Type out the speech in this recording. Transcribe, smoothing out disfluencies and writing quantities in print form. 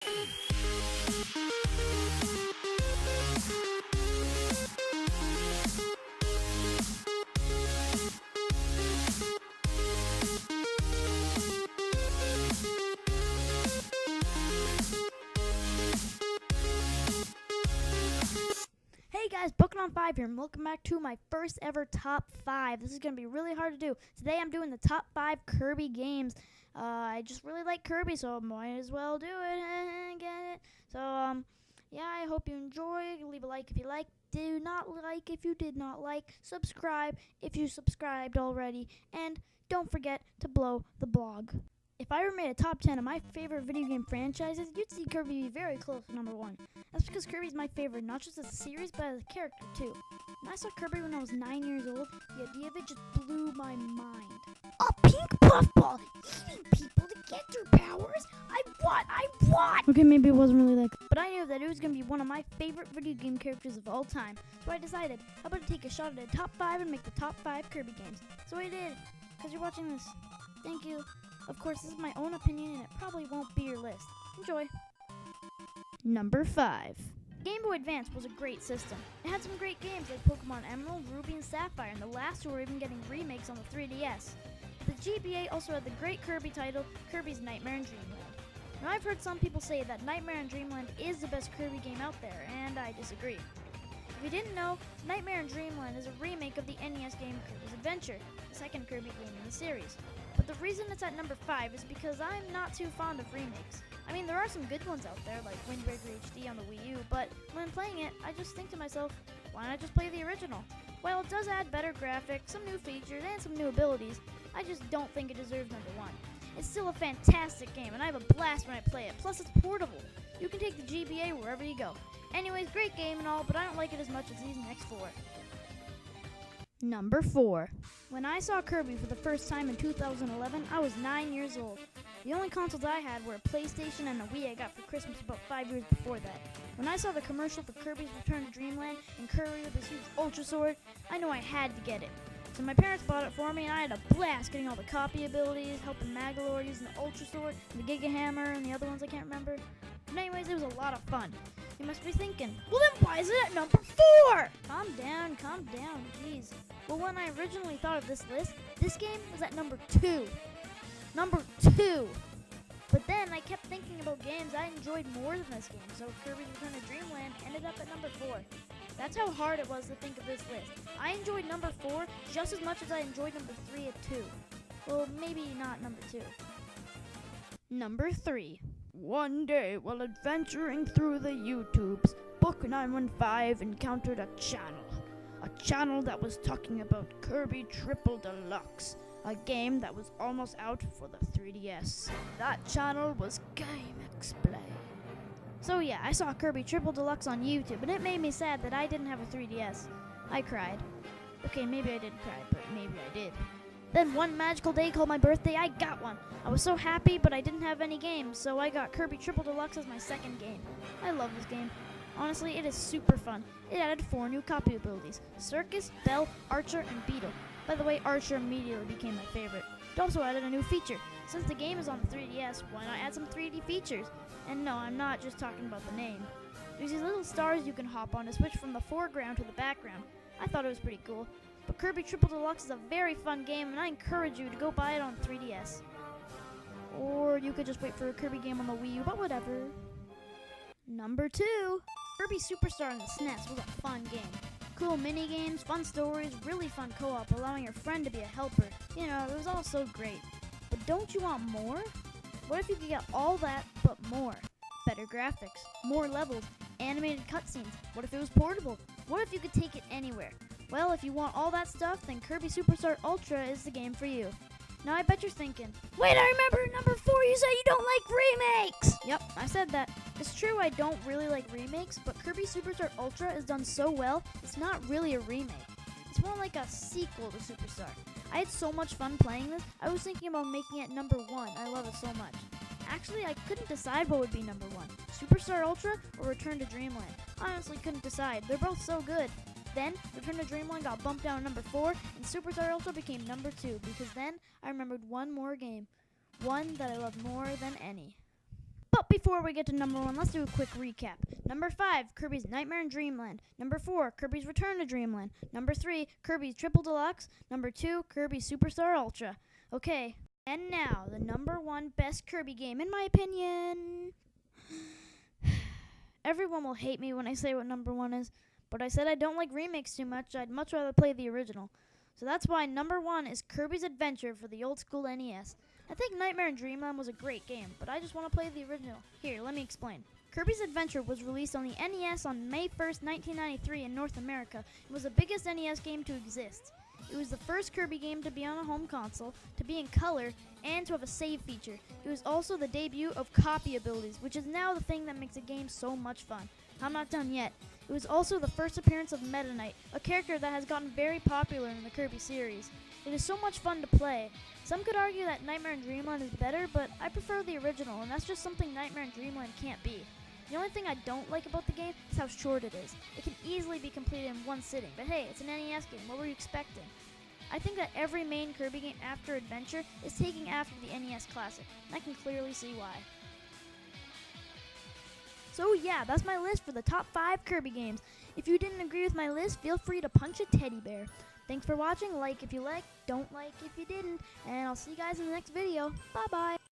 Hey guys, Book915 here, and welcome back to my first ever top 5. This is going to be really hard to do. Today I'm doing the top 5 Kirby games. I just really like Kirby, so I might as well do it and get it. So, yeah, I hope you enjoy. Leave a like if you like. Do not like if you did not like. Subscribe if you subscribed already. And don't forget to blow the blog. If I ever made a top 10 of my favorite video game franchises, you'd see Kirby be very close to number 1. That's because Kirby's my favorite, not just as a series, but as a character, too. When I saw Kirby when I was 9 years old, the idea of it just blew my mind. A pink puffball eating people to get their powers? I want! Okay, maybe it wasn't really like that, but I knew that it was going to be one of my favorite video game characters of all time. So I decided, how about I take a shot at a top 5 and make the top 5 Kirby games? So I did, because you're watching this. Thank you. Of course, this is my own opinion, and it probably won't be your list. Enjoy. Number 5. Game Boy Advance was a great system. It had some great games like Pokemon Emerald, Ruby, and Sapphire, and the last two were even getting remakes on the 3DS. The GBA also had the great Kirby title, Kirby's Nightmare in Dreamland. Now, I've heard some people say that Nightmare in Dreamland is the best Kirby game out there, and I disagree. If you didn't know, Nightmare in Dreamland is a remake of the NES game Kirby's Adventure, the second Kirby game in the series. But the reason it's at number 5 is because I'm not too fond of remakes. I mean, there are some good ones out there, like Wind Waker HD on the Wii U, but when playing it, I just think to myself, why not just play the original? While it does add better graphics, some new features, and some new abilities, I just don't think it deserves number 1. It's still a fantastic game, and I have a blast when I play it, plus it's portable. You can take the GBA wherever you go. Anyways, great game and all, but I don't like it as much as these next 4. Number 4. When I saw Kirby for the first time in 2011, I was 9 years old. The only consoles I had were a PlayStation and a Wii I got for Christmas about 5 years before that. When I saw the commercial for Kirby's Return to Dreamland and Kirby with his huge Ultra Sword, I knew I had to get it. So my parents bought it for me, and I had a blast getting all the copy abilities, helping Magalore using the Ultra Sword, and the Giga Hammer, and the other ones I can't remember. But anyways, it was a lot of fun. You must be thinking, well then why is it at number 4? Calm down, jeez. Well, when I originally thought of this list, this game was at number 2. Number 2! But then I kept thinking about games I enjoyed more than this game, so Kirby's Return to Dreamland ended up at number 4. That's how hard it was to think of this list. I enjoyed number 4 just as much as I enjoyed number 3 at 2. Well, maybe not number 2. Number 3. One day, while adventuring through the YouTubes, Book915 encountered a channel that was talking about Kirby Triple Deluxe, a game that was almost out for the 3DS. That channel was Game Explain. So yeah, I saw Kirby Triple Deluxe on YouTube, and it made me sad that I didn't have a 3DS. I cried. Okay, maybe I didn't cry, but maybe I did. Then one magical day called my birthday, I got one. I was so happy, but I didn't have any games, so I got Kirby Triple Deluxe as my second game. I love this game. Honestly, it is super fun. It added 4 new copy abilities: Circus, Bell, Archer, and Beetle. By the way, Archer immediately became my favorite. It also added a new feature. Since the game is on the 3DS, why not add some 3D features? And no, I'm not just talking about the name. There's these little stars you can hop on to switch from the foreground to the background. I thought it was pretty cool. But Kirby Triple Deluxe is a very fun game, and I encourage you to go buy it on 3DS. Or you could just wait for a Kirby game on the Wii U, but whatever. Number 2. Kirby Superstar on the SNES was a fun game. Cool mini-games, fun stories, really fun co-op, allowing your friend to be a helper. You know, it was all so great. But don't you want more? What if you could get all that, but more? Better graphics, more levels, animated cutscenes. What if it was portable? What if you could take it anywhere? Well, if you want all that stuff, then Kirby Superstar Ultra is the game for you. Now I bet you're thinking, wait, I remember in number 4 you said you don't like remakes! Yep, I said that. It's true I don't really like remakes, but Kirby Superstar Ultra is done so well, it's not really a remake. It's more like a sequel to Superstar. I had so much fun playing this, I was thinking about making it number 1. I love it so much. Actually, I couldn't decide what would be number 1, Superstar Ultra or Return to Dreamland. I honestly couldn't decide. They're both so good. Then, Return to Dreamland got bumped down to number 4, and Superstar Ultra became number 2, because then I remembered one more game. One that I love more than any. But before we get to number 1, let's do a quick recap. Number 5, Kirby's Nightmare in Dreamland. Number 4, Kirby's Return to Dreamland. Number 3, Kirby's Triple Deluxe. Number 2, Kirby's Superstar Ultra. Okay, and now the number 1 best Kirby game in my opinion. Everyone will hate me when I say what number 1 is, but I said I don't like remakes too much. I'd much rather play the original. So that's why number 1 is Kirby's Adventure for the old school NES. I think Nightmare in Dreamland was a great game, but I just want to play the original. Here, let me explain. Kirby's Adventure was released on the NES on May 1st, 1993 in North America and was the biggest NES game to exist. It was the first Kirby game to be on a home console, to be in color, and to have a save feature. It was also the debut of copy abilities, which is now the thing that makes a game so much fun. I'm not done yet. It was also the first appearance of Meta Knight, a character that has gotten very popular in the Kirby series. It is so much fun to play. Some could argue that Nightmare in Dreamland is better, but I prefer the original, and that's just something Nightmare in Dreamland can't be. The only thing I don't like about the game is how short it is. It can easily be completed in one sitting, but hey, it's an NES game. What were you expecting? I think that every main Kirby game after Adventure is taking after the NES Classic, and I can clearly see why. So yeah, that's my list for the top 5 Kirby games. If you didn't agree with my list, feel free to punch a teddy bear. Thanks for watching. Like if you liked, don't like if you didn't, and I'll see you guys in the next video. Bye bye.